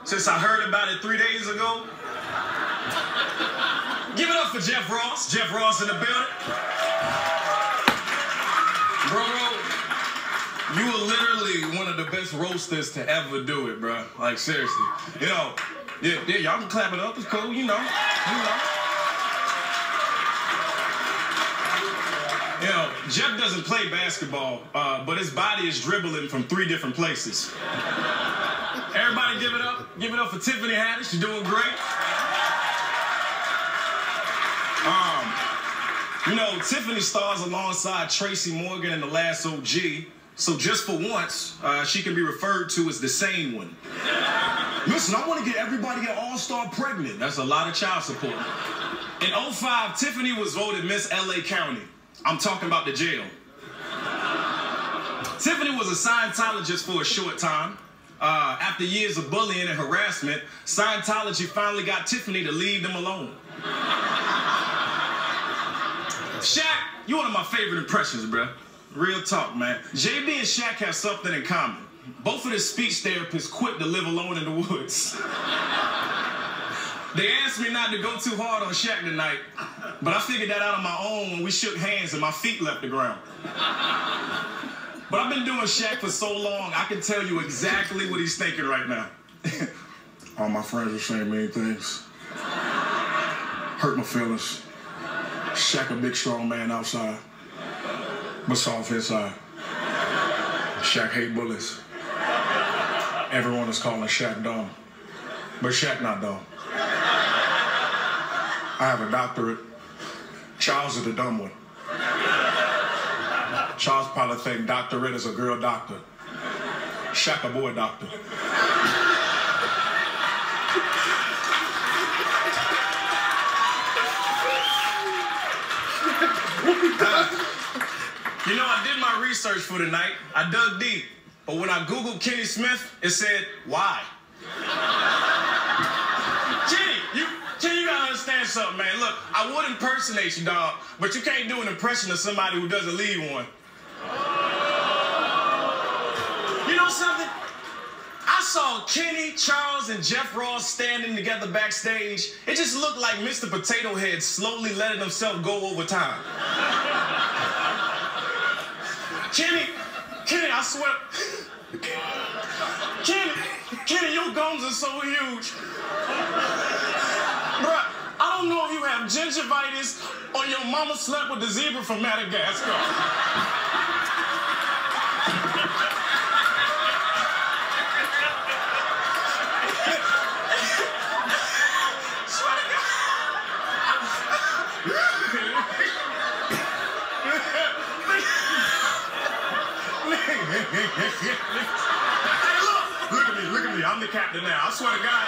since I heard about it 3 days ago. Give it up for Jeff Ross. Jeff Ross in the building. Bro, you are literally one of the best roasters to ever do it, bro. Like, seriously. You know, yeah, y'all can clap it up. It's cool, you know. You know, Jeff doesn't play basketball, but his body is dribbling from 3 different places. Everybody give it up. Give it up for Tiffany Haddish. You're doing great. You know, Tiffany stars alongside Tracy Morgan in The Last OG, so just for once, she can be referred to as the sane one. Listen, I want to get everybody at All-Star pregnant. That's a lot of child support. In 2005, Tiffany was voted Miss LA County. I'm talking about the jail. Tiffany was a Scientologist for a short time. After years of bullying and harassment, Scientology finally got Tiffany to leave them alone. Shaq, you're one of my favorite impressions, bro. Real talk, man. JB and Shaq have something in common. Both of the speech therapists quit to live alone in the woods. They asked me not to go too hard on Shaq tonight, but I figured that out on my own when we shook hands and my feet left the ground. But I've been doing Shaq for so long, I can tell you exactly what he's thinking right now. All my friends are saying mean things. Hurt my feelings. Shaq a big, strong man outside, but soft inside. Shaq hate bullies. Everyone is calling Shaq dumb, but Shaq not dumb. I have a doctorate. Charles is the dumb one. Charles probably think doctorate is a girl doctor. Shaq a boy doctor. You know, I did my research for tonight. I dug deep. But when I Googled Kenny Smith, it said, why? Kenny, you gotta understand something, man. Look, I would impersonate you, dog, but you can't do an impression of somebody who doesn't leave one. You know something? I saw Kenny, Charles, and Jeff Ross standing together backstage. It just looked like Mr. Potato Head slowly letting himself go over time. Kenny, I swear. Kenny, your gums are so huge. Bruh, I don't know if you have gingivitis or your mama slept with the zebra from Madagascar. Hey, look at me. I'm the captain now. I swear to God.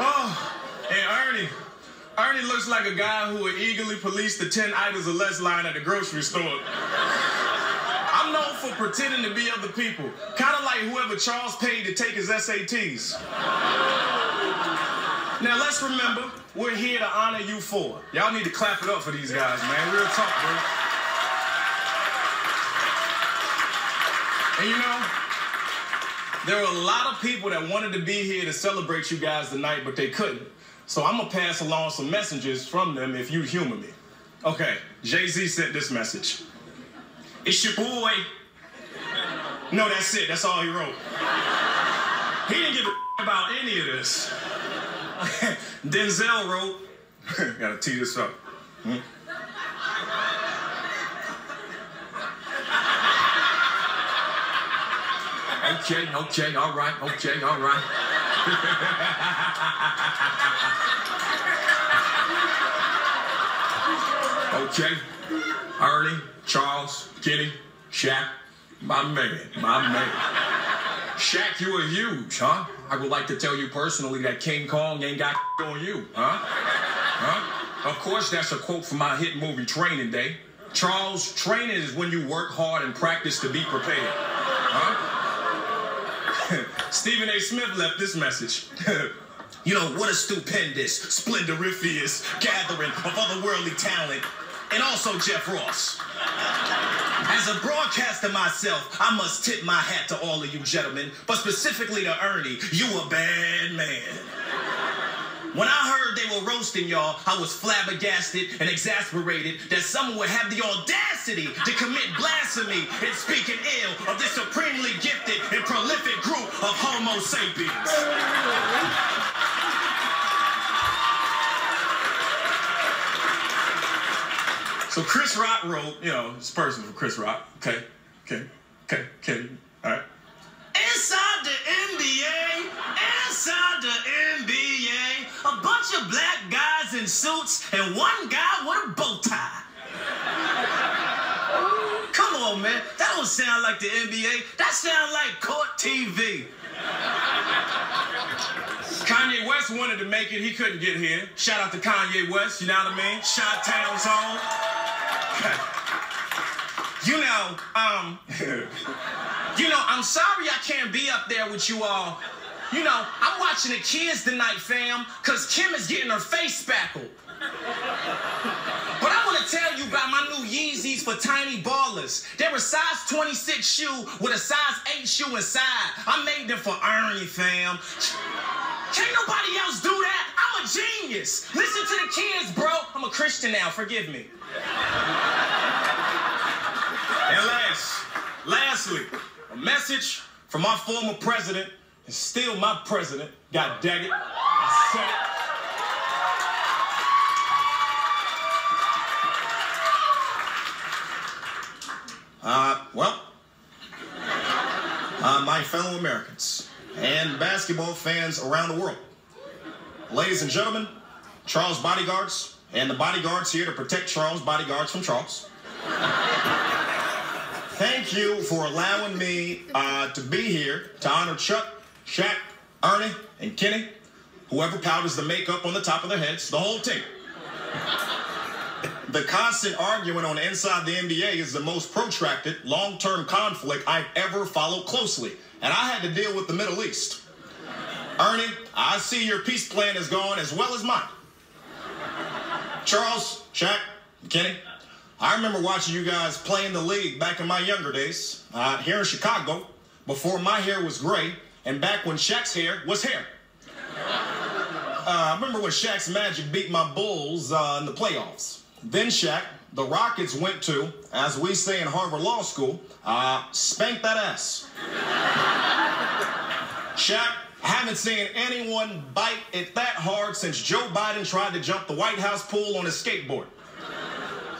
Oh, and Ernie looks like a guy who would eagerly police the 10 items or less line at the grocery store. I'm known for pretending to be other people, kind of like whoever Charles paid to take his SATs. Now, let's remember, we're here to honor you four. Y'all need to clap it up for these guys, man. Real talk, bro. And you know, there were a lot of people that wanted to be here to celebrate you guys tonight, but they couldn't. So I'm going to pass along some messages from them if you humor me. Okay, Jay-Z sent this message. It's your boy. No, that's it. That's all he wrote. He didn't give a about any of this. Denzel wrote, gotta tee this up. Okay, all right. Okay, Ernie, Charles, Kenny, Shaq, my man. Shaq, you are huge, huh? I would like to tell you personally that King Kong ain't got on you, huh? Of course, that's a quote from my hit movie Training Day. Charles, training is when you work hard and practice to be prepared, huh? Stephen A. Smith left this message. You know, what a stupendous, splendorifious gathering of otherworldly talent. And also Jeff Ross. As a broadcaster myself, I must tip my hat to all of you gentlemen, but specifically to Ernie. You a bad man. When I heard they were roasting y'all, I was flabbergasted and exasperated that someone would have the audacity to commit blasphemy and speaking ill of this supremely gifted and prolific group of Homo sapiens. So Chris Rock wrote, this person from Chris Rock. Okay. All right. Inside the NBA, a bunch of black guys in suits and one guy with a bow tie. Come on, man. That don't sound like the NBA. That sounds like court TV. Kanye West wanted to make it. He couldn't get here. Shout out to Kanye West, you know what I mean? Chi-Town's home. I'm sorry I can't be up there with you all. I'm watching the kids tonight, fam, because Kim is getting her face spackled. But I want to tell you about my new Yeezys for tiny ballers. They're a size 26 shoe with a size 8 shoe inside. I made them for Ernie, fam. Can't nobody else do that. I'm a genius. Listen to the kids, bro. I'm a Christian now. Forgive me. And lastly, a message from our former president, and still my president, God dang it. I said it. My fellow Americans and basketball fans around the world, ladies and gentlemen, Charles bodyguards, and the bodyguards here to protect Charles bodyguards from Charles. Thank you for allowing me to be here to honor Chuck, Shaq, Ernie, and Kenny, whoever powders the makeup on the top of their heads, the whole team. The constant arguing on the inside the NBA is the most protracted, long-term conflict I've ever followed closely, and I had to deal with the Middle East. Ernie, I see your peace plan is gone as well as mine. Charles, Shaq, Kenny, I remember watching you guys play in the league back in my younger days, here in Chicago, before my hair was gray, and back when Shaq's hair was hair. I remember when Shaq's Magic beat my Bulls in the playoffs. Then Shaq, the Rockets went to, as we say in Harvard Law School, spank that ass. Shaq, haven't seen anyone bite it that hard since Joe Biden tried to jump the White House pool on his skateboard.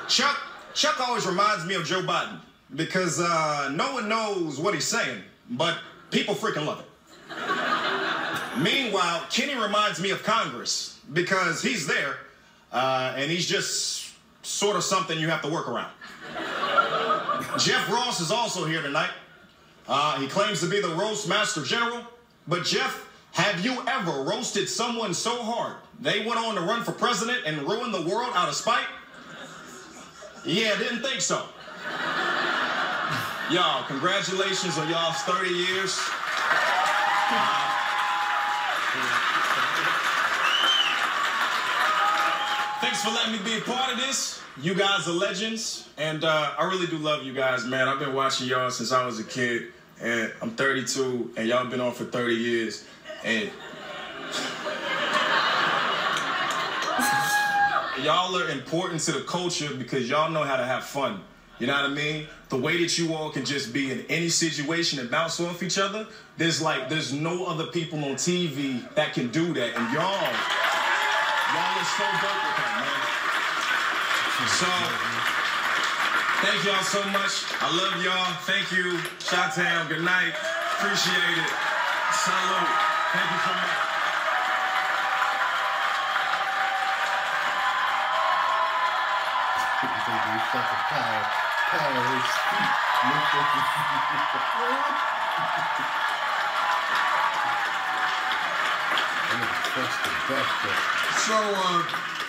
Chuck always reminds me of Joe Biden because no one knows what he's saying, but people freaking love it. Meanwhile, Kenny reminds me of Congress because he's there and he's just sort of something you have to work around. Jeff Ross is also here tonight. He claims to be the roast master general. But Jeff, have you ever roasted someone so hard they went on to run for president and ruin the world out of spite? Yeah, didn't think so. Y'all, congratulations on y'all's 30 years. Thanks for letting me be a part of this. You guys are legends, and I really do love you guys, man. I've been watching y'all since I was a kid, and I'm 32, and y'all been on for 30 years, and y'all are important to the culture because y'all know how to have fun. You know what I mean? The way that you all can just be in any situation and bounce off each other, there's no other people on TV that can do that, and y'all are so dope with that, man. So, thank y'all so much. I love y'all. Thank you. Chi-Town, good night. Appreciate it. Salute. Thank you so much.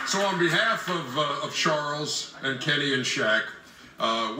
So on behalf of Charles and Kenny and Shaq,